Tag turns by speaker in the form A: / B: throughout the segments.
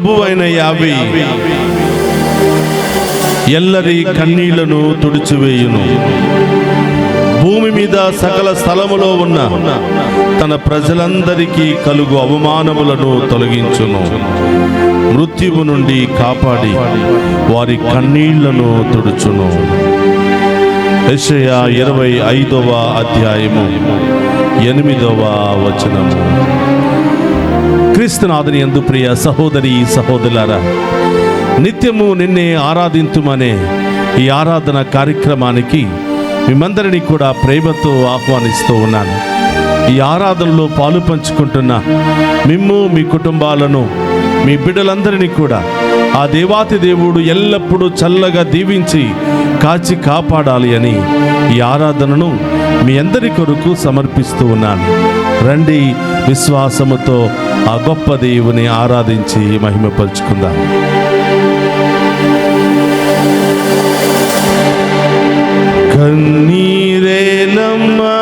A: ప్రభువైన యావే ఎల్లరి కన్నీళ్లను తుడిచివేయును. భూమి మీద సకల స్థలములో ఉన్న తన ప్రజలందరికీ కలుగు అవమానములను తొలగించును. మృత్యువు నుండి కాపాడి వారి కన్నీళ్లను తుడుచును. యెషయా 25వ అధ్యాయము 8వ వచనము. క్రీస్తునాథుని యందు ప్రియ సహోదరి సహోదరులారా, నిత్యము నిన్నే ఆరాధింతుమనే ఈ ఆరాధన కార్యక్రమానికి మిమ్మందరినీ కూడా ప్రేమతో ఆహ్వానిస్తూ ఉన్నాను. ఈ ఆరాధనలో పాలు పంచుకుంటున్న మిమ్ము, మీ కుటుంబాలను, మీ బిడ్డలందరినీ కూడా ఆ దేవాతి దేవుడు ఎల్లప్పుడూ చల్లగా దీవించి కాచి కాపాడాలి అని ఈ ఆరాధనను మీ అందరి కొరకు సమర్పిస్తూ ఉన్నాను. రండి, విశ్వాసముతో ఆ గొప్ప దేవుని ఆరాధించి మహిమపరుచుకుందాం. కన్నీరేలమ్మా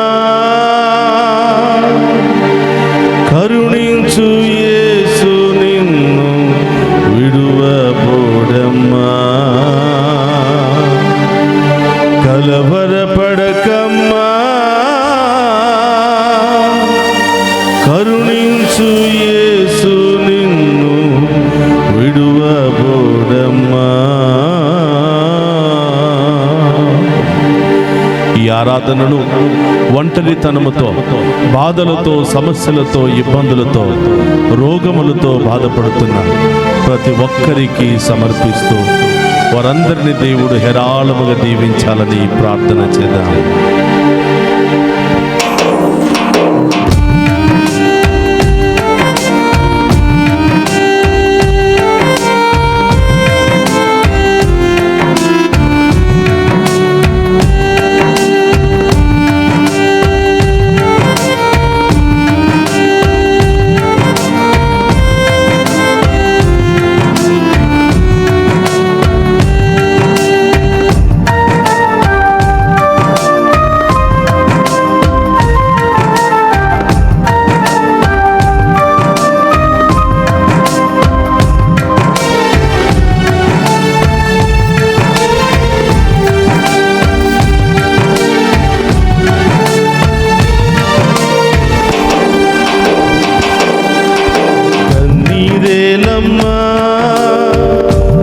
A: కరుణించు యేసు నిన్ను విడువబోడమ్మా. కలవరపడకమ్మా కరుణించు యేసు నిన్ను విడువబోడమ్మా. ఈ ఆరాధనను ఒంటరితనముతో, బాధలతో, సమస్యలతో, ఇబ్బందులతో, రోగములతో బాధపడుతున్న ప్రతి ఒక్కరికి సమర్పిస్తూ వారందరినీ దేవుడు హేరాళముగా దీవించాలని ప్రార్థన చేద్దాం.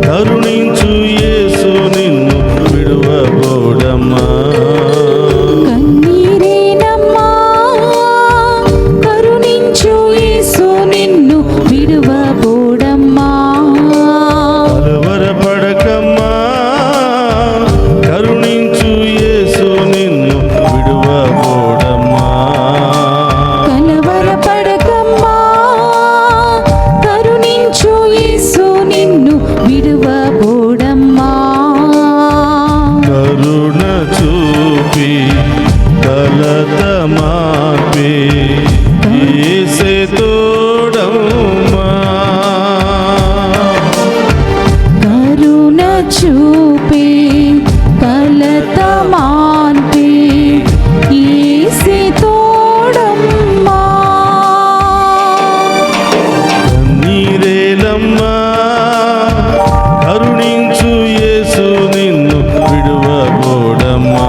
A: కరుణించు యేసు నిన్ను విడువబోడమ్మా.
B: కన్నీరేనమ్మా కరుణించు యేసు నిన్ను విడువబోడమ్మా.
A: కలవరపడకమ్మా కరుణించు యేసు నిన్ను విడువబోడమ్మా.
B: కలవరపడకమ్మా కరుణించు యేసు నిన్ను విడువబోడమ్మా.
A: కరుణ చూపి కలత మాపి యేసే తోడమ్మా.
B: కరుణ చూపి కలత మాన్పి యేసే తోడమ్మా.
A: కన్నీరేలమ్మా కరుణించు యేసు నిన్ను విడువబోడమ్మా.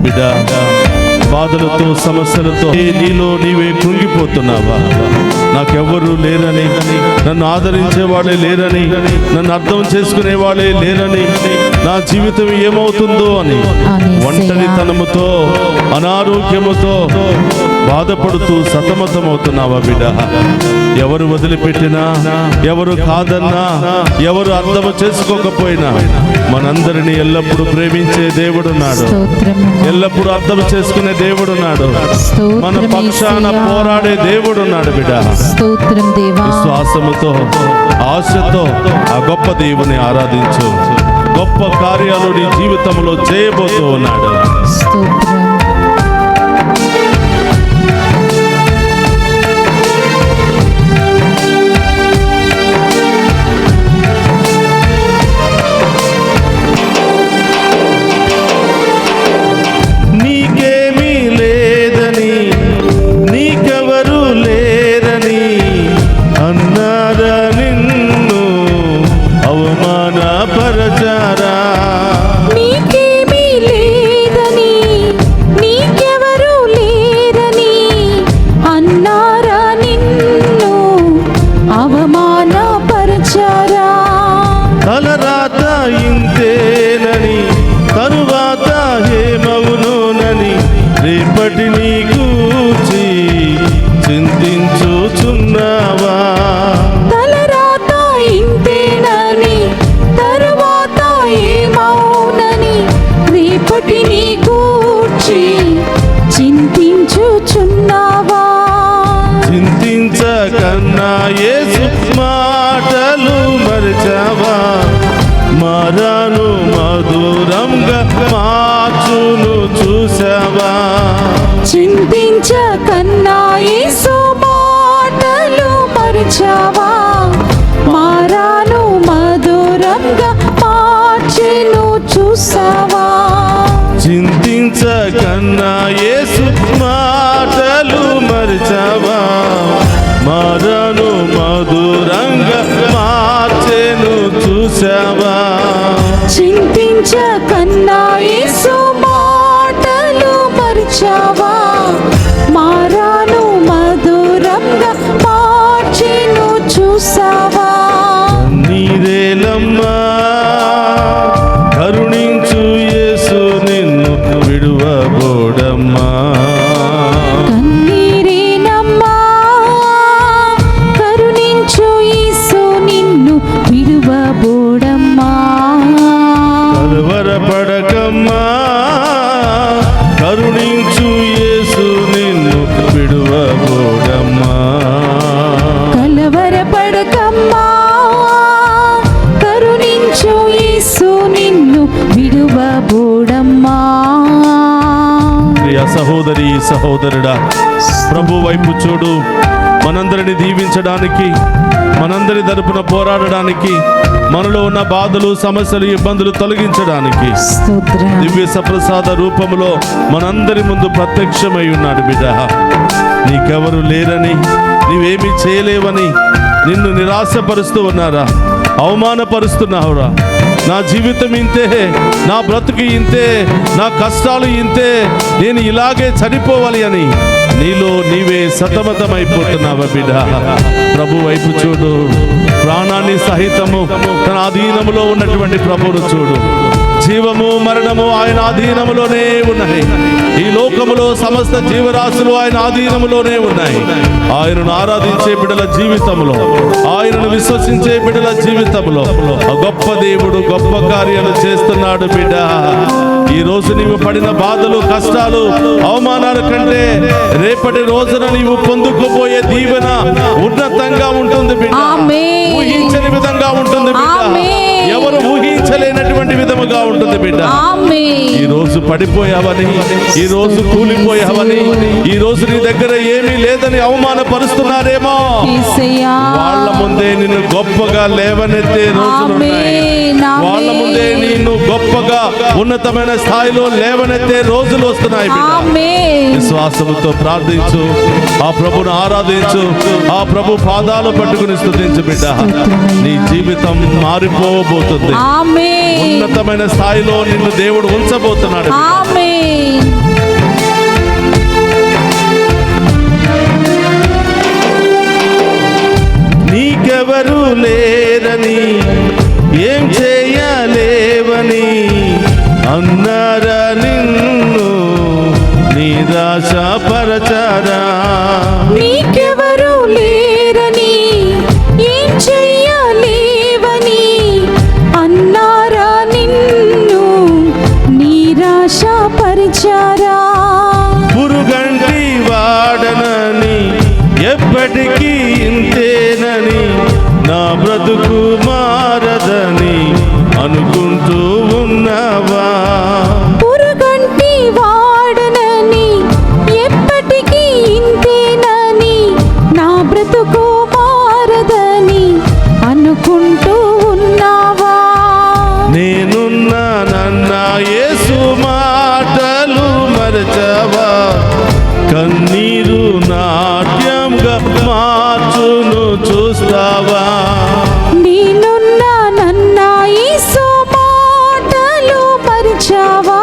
A: బిడ్డ, బాధలతో సమస్యలతో నీలో నీవే కృంగిపోతున్నావా? నాకెవ్వరూ లేరని, నన్ను ఆదరించేవాళ్ళే లేరని, నన్ను అర్థం చేసుకునేవాళ్ళే లేరని, నా జీవితం ఏమవుతుందో అని ఒంటరితనముతో, అనారోగ్యముతో బాధపడుతూ సతమతమవుతున్నావా బిడ్డ? ఎవరు వదిలిపెట్టినా, ఎవరు కాదన్నా, ఎవరు అర్థం చేసుకోకపోయినా మనందరినీ ఎల్లప్పుడూ ప్రేమించే దేవుడున్నాడు. ఎల్లప్పుడూ అర్థం చేసుకునే దేవుడున్నాడు. మన పక్షాన పోరాడే దేవుడున్నాడు బిడ్డ. విశ్వాసముతో, ఆశతో ఆ గొప్ప దేవుని ఆరాధించు. గొప్ప కార్యాలు నీ జీవితంలో చేయబోతూ ఉన్నాడు. నీకేమీ లేదని, నీకెవరూ రేపటిని గూర్చి చింతించుచున్నావా?
B: తలరాత ఇంతేనని తరువాత ఏమౌనని రేపటిని గూర్చి చింతించుచున్నావా?
A: చింతించకన్నా యేసు మాటలు మరచావా? మరను మధురంగా మార్చును చూసావా?
B: చింతించకన్నా యేసు మాటలు మరచావా? మారాను మధురంగా మార్చెను చూసావా?
A: చింతించకన్నా యేసు మాటలు మరచావా? మరను మధురంగా మార్చెను చూసావా?
B: చింతించకన్నా యేసు మాటలు మరచావా? మారాను మధురంగా మార్చెను చూసావా?
A: నీరేలమ్మా కరుణించు యేసు నిన్ను విడువబోడమ్మా.
B: కన్నీరేనమ్మా కరుణించు యేసు నిన్ను విడువబోడమ్మా.
A: కలవరపడకమ్మా కరుణించు యేసు నిన్ను విడువబోడమ్మా.
B: కలవరపడకమ్మా కరుణించు యేసు నిన్ను విడువబోడమ్మా.
A: ప్రియ సహోదరి సహోదరుడా, ప్రభు వైపు చూడు. మనందరిని దీవించడానికి, మనందరి తరపున పోరాడడానికి, మనలో ఉన్న బాధలు సమస్యలు ఇబ్బందులు తొలగించడానికి
B: స్తోత్రం.
A: దివ్య సప్రసాద రూపంలో మనందరి ముందు ప్రత్యక్షమై ఉన్నాడు. బిడ్డ, నీకెవరు లేరని, నీవేమీ చేయలేవని నిన్ను నిరాశపరుస్తూ ఉన్నారా? అవమానపరుస్తున్నావురా? నా జీవితం ఇంతే, నా బ్రతుకు ఇంతే, నా కష్టాలు ఇంతే, నేను ఇలాగే చనిపోవాలి అని నీలో నీవే సతమతమైపోతున్నావా? బిడ్డ, ప్రభు వైపు చూడు. ప్రాణాన్ని సహితము తన అధీనములో ఉన్నటువంటి ప్రభువును చూడు. జీవము మరణము ఆయన అధీనములోనే ఉన్నాయి. ఈ లోకములో సమస్త జీవరాశులు ఆయన అధీనములోనే ఉన్నాయి. ఆయనను ఆరాధించే బిడ్డల జీవితంలో, ఆయనను విశ్వసించే బిడ్డల జీవితంలో ఆ గొప్ప దేవుడు గొప్ప కార్యాలు చేస్తున్నాడు. బిడ్డ, ఈ రోజు నీవు పడిన బాధలు, కష్టాలు, అవమానాల కంటే రేపటి రోజున నీవు పొందుకోబోయే దీవెన ఉన్నతంగా ఉంటుంది. బిడ్డ,
B: ఆమేన్.
A: ఊహించని విధంగా ఉంటుంది. బిడ్డ,
B: ఆమేన్.
A: ఎవరు ఊహించలేనటువంటి విధముగా ఉంటుంది. బిడ్డ,
B: ఆమేన్.
A: ఈ రోజు పడిపోయావని, ఈ రోజు కూలిపోయావని, ఈ రోజు నీ దగ్గర ఏమీ లేదని అవమానపరుస్తున్నారేమో,
B: యేసయ్యా.
A: వాళ్ళ ముందే నిన్ను గొప్పగా లేవనెత్తే రోజులున్నాయి.
B: ఆమేన్.
A: వాళ్ళ ముందే నిన్ను గొప్పగా ఉన్నతమైన స్థాయిలో లేవనెత్తే రోజులు వస్తున్నాయి. బిడ్డ,
B: ఆమేన్.
A: విశ్వాసముతో ప్రార్థించు, ఆ ప్రభును ఆరాధించు, ఆ ప్రభు పాదాలు పట్టుకుని స్తుతించు. బిడ్డ, నీ జీవితం మారిపోబోతుంది.
B: ఆమేన్.
A: ఉన్నతమైన స్థాయిలో నిన్ను దేవుడు ఉంచబోతున్నాడు.
B: ఆమేన్.
A: నీకెవరు లేరని, ఏం చేయలేవని అన్నారా నిన్ను నిరాశపరచారా?
B: నీకెవరు లేరని, ఏం చెయ్యలేవని అన్నారా నిన్ను నిరాశపరిచారా?
A: పురుగంటి వాడనని, ఎప్పటికీ ఇంతేనని, నా బ్రతుకు మారదని అనుకుంటూ ఉన్నావా?
B: పురుగంటి వాడనని, ఎప్పటికీ ఇంతేనని, నా బ్రతుకు మారదని అనుకుంటూ ఉన్నావా?
A: నేనున్నానన్న యేసు మాటలు మరచావా? కన్నీరు నాట్యంగా మార్చును చూస్తావా?
B: నేనున్నానన్న యేసు మాటలు మరచావా?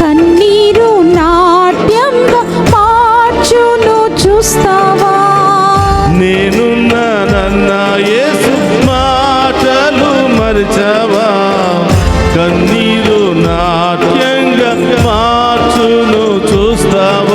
B: కన్నీరు నాట్యంగా మార్చును చూస్తావా?
A: నేనున్నానన్న యేసు మాటలు మరచావా? కన్నీరు నాట్యంగా మార్చును చూస్తావా?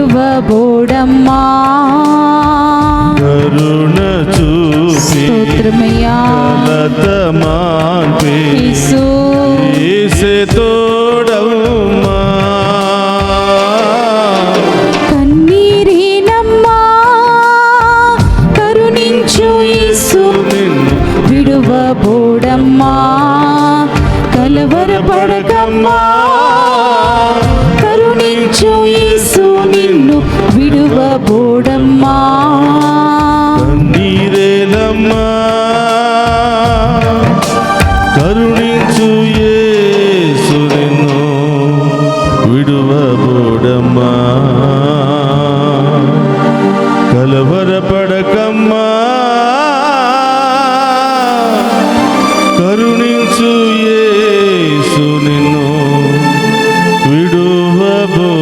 B: విడువబోడమ్మా.
A: కరుణ చూపి
B: స్తోత్రమయ్యా.
A: కలత మాన్పి
B: యేసు
A: యేసే తోడమ్మా.
B: కన్నీరేనమ్మా కరుణించు యేసు విడువబోడమ్మా. కలవరపడకమ్మా కరుణించు యేసు నిన్ను విడువబోడమ్మా.
A: కన్నీరేనమ్మా కరుణించు యేసు నిన్ను విడువబోడమ్మా. కలవరపడకమ్మా కరుణించు యేసు నిన్ను విడువబోడమ్మా.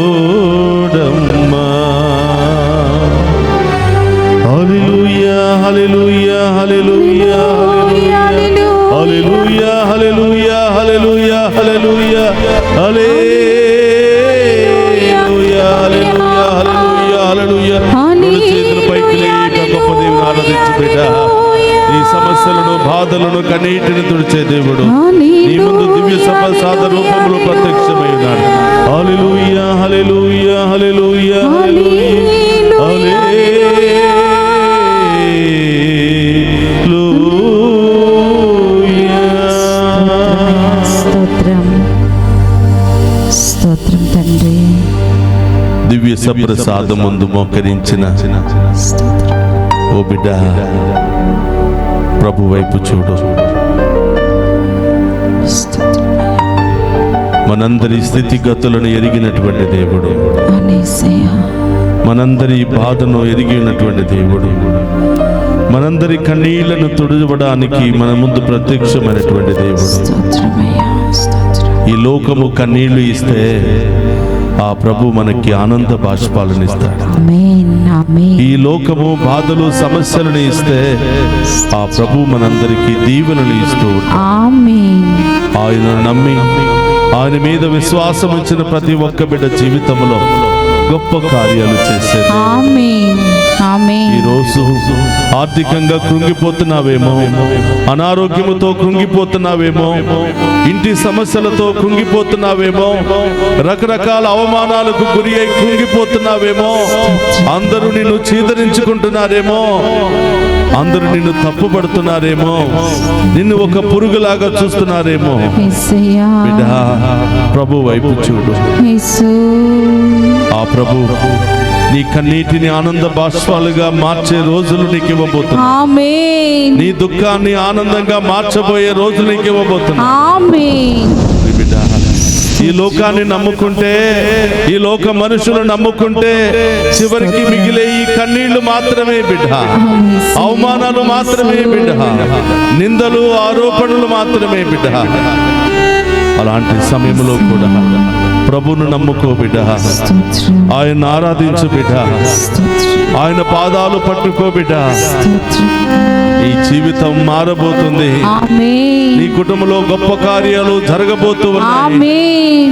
A: హల్లెలూయా హల్లెలూయా హల్లెలూయా హల్లెలూయా హల్లెలూయా హల్లెలూయా హల్లెలూయా హల్లెలూయా హల్లెలూయా హల్లెలూయా హల్లెలూయా. చేతులు పైకి లేపి గొప్ప దేవుని ఆరాధించు బిడ్డ. ఈ సమస్యలను బాధలను కన్నీటిని తుడిచే దేవుడు నీ ముందు దివ్య ప్రసాద రూపంలో ప్రత్యక్షమై ఉన్నాడు. హల్లెలూయా హల్లెలూయా హల్లెలూయా హల్లెలూయా హల్లెలూయా.
B: స్తోత్రం స్తోత్రం తండ్రి.
A: దివ్య సప్రసాదం ముందు మోకరించిన ఓ బిడ్డ, ప్రభు వైపు చూడు. మనందరి స్థితిగతులను ఎరిగినటువంటి దేవుడు, మనందరి బాధను ఎరిగినటువంటి దేవుడు, మనందరి కన్నీళ్లను తుడవడానికి మన ముందు ప్రత్యక్షమైనటువంటి దేవుడు. ఈ లోకము కన్నీళ్లు ఇస్తే ఆ ప్రభు మనకి ఆనంద బాష్పాలను ఇస్తాడు. ఈ లోకము బాధలు సమస్యలను ఇస్తే ఆ ప్రభు మనందరికీ దీవెనలు ఇస్తూ ఆయన నమ్మి ఆయన మీద విశ్వాసం ఉంచిన ప్రతి ఒక్క బిడ్డ జీవితంలో గొప్ప కార్యాలు చేసేది. ఈ రోజు ఆర్థికంగా కృంగిపోతున్నావేమో, అనారోగ్యముతో కృంగిపోతున్నావేమో, ఇంటి సమస్యలతో కృంగిపోతున్నావేమో, రకరకాల అవమానాలకు గురి అయి కృంగిపోతున్నావేమో, అందరూ నిన్ను చీదరించుకుంటున్నారేమో, అందరూ నిన్ను తప్పుపడుతున్నారేమో, నిన్ను ఒక పురుగులాగా చూస్తున్నారేమో. బిడ్డ, ప్రభు వైపు చూడు. ఆ ప్రభు నీ కన్నీటిని ఆనంద బాష్పాలుగా మార్చే రోజులు నీకు ఇవ్వబోతున్నా. నీ దుఃఖాన్ని ఆనందంగా మార్చబోయే రోజులు నీకు ఇవ్వబోతున్నా. బిడ్డ, ఈ లోకాన్ని నమ్ముకుంటే, ఈ లోక మనుషులు నమ్ముకుంటే చివరికి మిగిలే ఈ కన్నీళ్లు మాత్రమే బిడ్డ, అవమానాలు మాత్రమే బిడ్డ, నిందలు ఆరోపణలు మాత్రమే బిడ్డ. అలాంటి సమయంలో కూడా ప్రభును నమ్ముకో బిడ్డ, ఆయన ఆరాధించు బిడ్డ, ఆయన పాదాలు పట్టుకో బిడ్డ. నీ జీవితం మారబోతుంది. నీ కుటుంబంలో గొప్ప కార్యాలు జరగబోతూ ఉన్నాయి.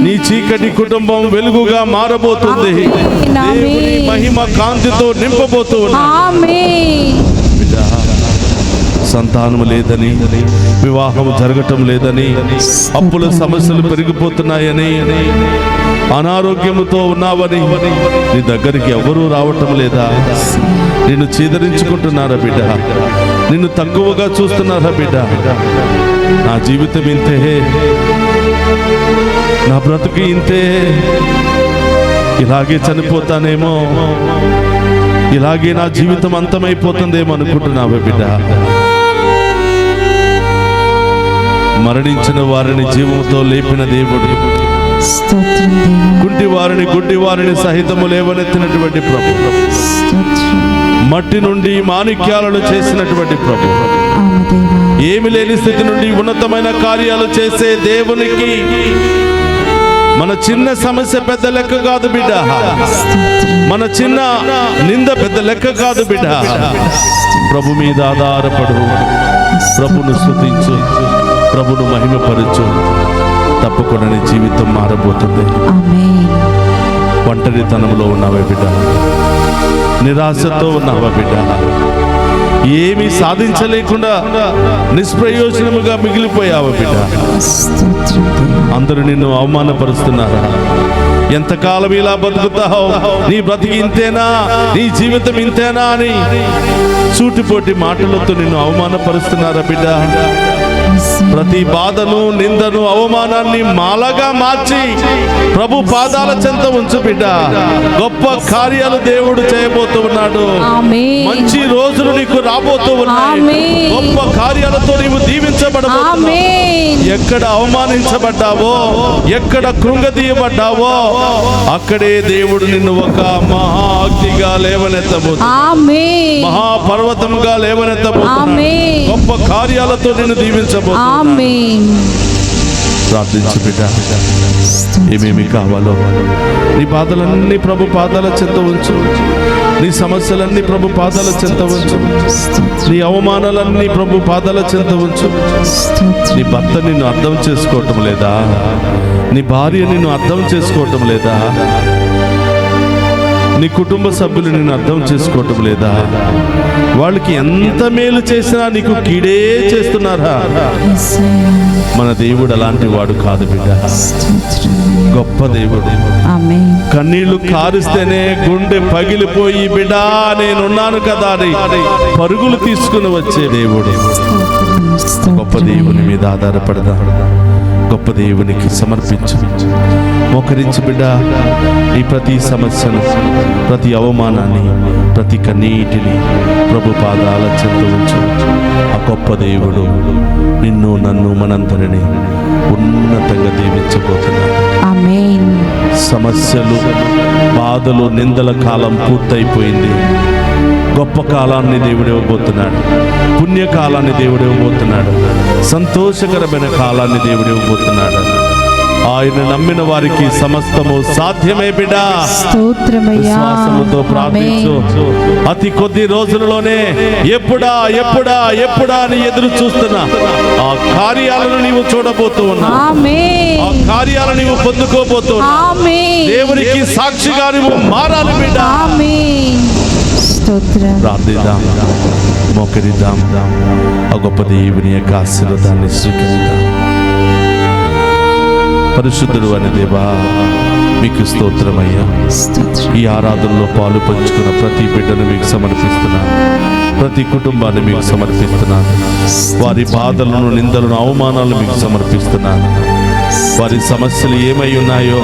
A: నీ చీకటి కుటుంబం వెలుగుగా మారబోతుంది. దేవుని మహిమ కాంతితో నింపబోతూ ఉన్నాయి. సంతానం లేదని, వివాహం జరగటం లేదని, అప్పుల సమస్యలు పెరిగిపోతున్నాయని, అనారోగ్యముతో ఉన్నావని నీ దగ్గరికి ఎవరూ రావటం లేదా? నిన్ను చీదరించుకుంటున్నారా బిడ్డ? నిన్ను తక్కువగా చూస్తున్నారా బిడ్డ? నా జీవితం ఇంతే, నా బ్రతుకు ఇంతే, ఇలాగే చనిపోతానేమో, ఇలాగే నా జీవితం అంతమైపోతుందేమో అనుకుంటున్నావా బిడ్డ? మరణించిన వారిని జీవంతో లేపిన దేవుడు, గుడ్డి వారిని సహితము లేవనెత్తినటువంటి ప్రభు, మట్టి నుండి మాణిక్యాలను చేసినటువంటి ప్రభు, ఏమి లేని స్థితి నుండి ఉన్నతమైన కార్యాలు చేసే దేవునికి మన చిన్న సమస్య పెద్ద లెక్క కాదు బిడ్డ, మన చిన్న నింద పెద్ద లెక్క కాదు బిడ్డ. ప్రభు మీద ఆధారపడు, ప్రభును స్తుతించు, ప్రభును మహిమపరచు. తప్పకుండా నీ జీవితం మారబోతుంది. ఒంటరితనంలో ఉన్నావా బిడ్డ? నిరాశతో ఉన్నావా బిడ్డ? ఏమీ సాధించలేకుండా నిష్ప్రయోజనముగా మిగిలిపోయావా బిడ్డ?
B: స్తోత్రం దేవా.
A: అందరూ నిన్ను అవమానపరుస్తున్నారా? ఎంతకాలం ఇలా బతుకుతావు? నీ బ్రతికి ఇంతేనా? నీ జీవితం ఇంతేనా అని సూటిపోటి మాటలతో నిన్ను అవమానపరుస్తున్నారా బిడ్డ? ప్రతి బాధను, నిందను, అవమానాన్ని మాలగా మార్చి ప్రభు పాదాల చెంత ఉంచు బిడ్డ. గొప్ప కార్యాలు దేవుడు చేయబోతూ ఉన్నాడు.
B: ఆమేన్.
A: మంచి రోజులు నీకు రాబోతూ ఉన్నాయి.
B: ఆమేన్.
A: గొప్ప కార్యాలతో నీవు దీవించబడబోతున్నావు.
B: ఆమేన్.
A: ఎక్కడ అవమానించబడ్డావో, ఎక్కడ కృంగదీయబడ్డావో అక్కడే దేవుడు నిన్ను ఒక మహాగ్నిగా లేవనెత్తబోతున్నాడు.
B: ఆమేన్.
A: మహాపర్వతముగా లేవనెత్తబోతున్నాడు.
B: ఆమేన్.
A: గొప్ప కార్యాలతో నిన్ను దీవించబోతున్నాడు.
B: ఆమేన్.
A: ప్రార్థించు బిడ్డ. ఏమేమి కావాలో నీ బాధలన్నీ ప్రభు పాదాల చెంత ఉంచు. నీ సమస్యలన్నీ ప్రభు పాదాల చెంత ఉంచు. నీ అవమానాలన్నీ ప్రభు పాదాల చెంత ఉంచు. నీ భర్త నిన్ను అర్థం చేసుకోవటం లేదా? నీ భార్య నిన్ను అర్థం చేసుకోవటం లేదా? నీ కుటుంబ సభ్యులు నిన్ను అర్థం చేసుకోవటం లేదా? వాళ్ళకి ఎంత మేలు చేసినా నీకు కీడే చేస్తున్నారా? మన దేవుడు అలాంటి వాడు కాదు బిడ్డ. గొప్ప దేవుడు.
B: ఆమేన్.
A: కన్నీళ్లు కారిస్తేనే గుండె పగిలిపోయి బిడ్డా నేనున్నాను కదా అని పరుగులు తీసుకుని వచ్చే దేవుడు. గొప్ప దేవుని మీద ఆధారపడదా? గొప్ప దేవునికి సమర్పించు. మోకరించి బిడ్డ. ఈ ప్రతి సమస్యను, ప్రతి అవమానాన్ని, ప్రతి కన్నీటిని ప్రభు పాదాల చెంత ఉంచు. ఆ గొప్ప దేవుడు నిన్ను, నన్ను, మనందరినీ ఉన్నతంగా దీవించబోతున్నాడు.
B: ఆమేన్.
A: సమస్యలు, బాధలు, నిందల కాలం పూర్తయిపోయింది. గొప్ప కాలాన్ని దేవుడు ఇవ్వబోతున్నాడు. పుణ్యకాలాన్ని దేవుడు ఇవ్వబోతున్నాడు. సంతోషకరమైన కాలాన్ని దేవుడు ఇవ్వబోతున్నాడు. ఆయన నమ్మిన వారికి సమస్తము సాధ్యమే బిడ్డ.
B: స్తోత్రమయ్యా.
A: విశ్వాసముతో ప్రార్థించు. అతి కొద్ది రోజులలోనే ఎప్పుడా ఎప్పుడా ఎప్పుడా అని ఎదురు చూస్తున్నా ఆ కార్యాలను నీవు చూడబోతూ ఉన్నావు.
B: ఆమేన్.
A: ఆ కార్యాలను నీవు పొందుకోబోతూ ఉన్నావు.
B: ఆమేన్.
A: దేవునికి సాక్షిగా నువ్వు మారాలి బిడ్డ.
B: ఆమేన్. స్తోత్రం.
A: ప్రార్థిద్దాం, మోకరిద్దాం. ఆ గొప్ప దేవుని యొక్క ఆశీర్వాదాన్ని స్వీకరిద్దాం. పరిశుద్ధుడు అనే దేవా, మీకు స్తోత్రమయ్యా.
B: స్తోత్రం.
A: ఈ ఆరాధనలో పాలు పంచుకున్న ప్రతి బిడ్డను మీకు సమర్పిస్తున్నాను. ప్రతి కుటుంబాన్ని మీకు సమర్పిస్తున్నాను. వారి బాధలను, నిందలను, అవమానాలను మీకు సమర్పిస్తున్నాను. వారి సమస్యలు ఏమై ఉన్నాయో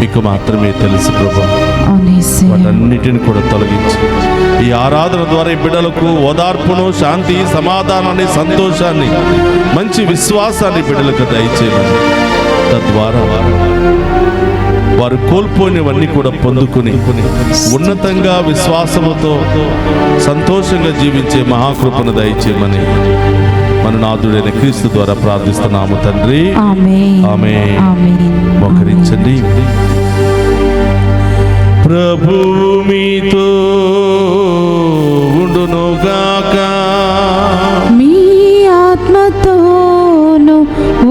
A: మీకు మాత్రమే తెలుసు ప్రభు. వాటన్నిటిని కూడా తొలగించి ఈ ఆరాధన ద్వారా ఈ బిడ్డలకు ఓదార్పును, శాంతి, సమాధానాన్ని, సంతోషాన్ని, మంచి విశ్వాసాన్ని బిడ్డలకు దయచేయమని, తద్వారా వారు కోల్పోయినవన్నీ కూడా పొందుకుని ఉన్నతంగా విశ్వాసముతో సంతోషంగా జీవించే మహాకృపను దయచేయమని మన నాథుడైన క్రీస్తు ద్వారా ప్రార్థిస్తున్నాము తండ్రి.
B: ఆమేన్.
A: ఆమేన్.
B: ఆమేన్.
A: మోకరించండి. ప్రభు మీతో ఉండునుగాక.
B: మీ ఆత్మతోను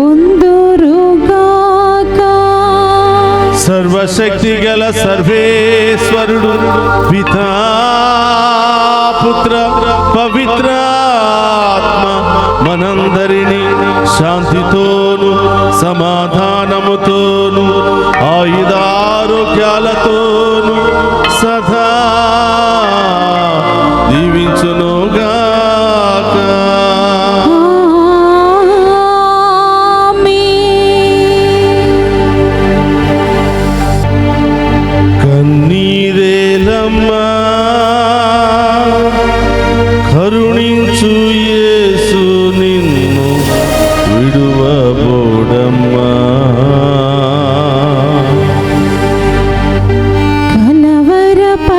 B: ఉందురుగాక.
A: సర్వశక్తి గల సర్వేశ్వరుడు పితా, పుత్ర, పవిత్రాత్మ మనందరినీ శాంతితోను, సమాధానముతోను, ఆయుధారోగ్యాలతోను సదా దీవించునుగాక. కన్నీరేలమ్మా, కరుణించు యేసు నిన్ను విడువబోడమ్మా.
B: కలవరపడకుము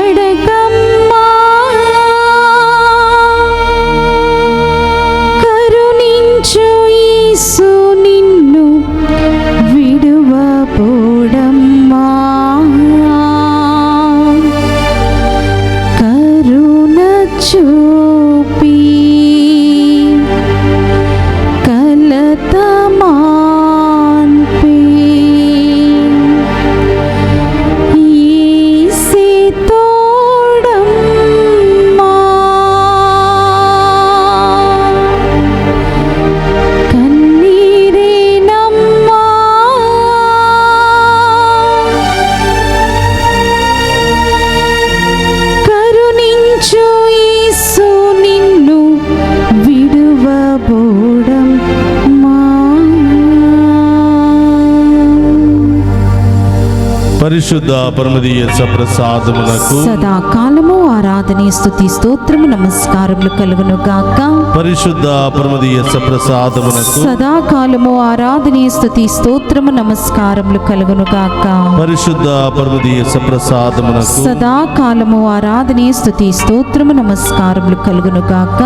A: పరిశుద్ధ పరమదీయ సప్రసాదమునకు
B: సదాకాలము ఆరాధనే స్తుతి స్తోత్రము నమస్కారములు కలుగును గాక.
A: పరిశుద్ధ పరమదీయ సప్రసాదమునకు
B: సదాకాలము ఆరాధనే స్తుతి స్తోత్రము నమస్కారములు కలుగును గాక.
A: పరిశుద్ధ పరమదీయ సప్రసాదమునకు
B: సదాకాలము ఆరాధనే స్తుతి స్తోత్రము నమస్కారములు కలుగును గాక.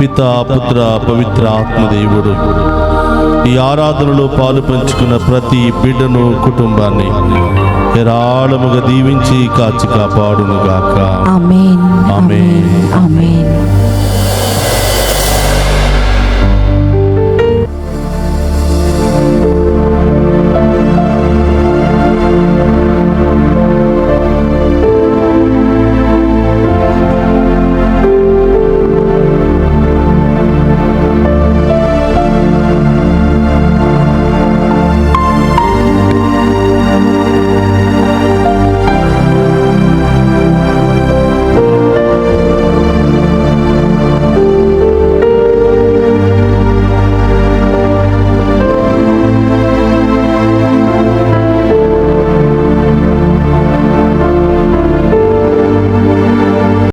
A: పితా పుత్ర పవిత్ర ఆత్మదేవుడు ఈ ఆరాధనలో పాలు పంచుకున్న ప్రతి బిడ్డను కుటుంబాన్ని హేరాళముగా దీవించి కాచి కాపాడునుగాక.
B: ఆమేన్
A: ఆమేన్.
B: ఆమేన్.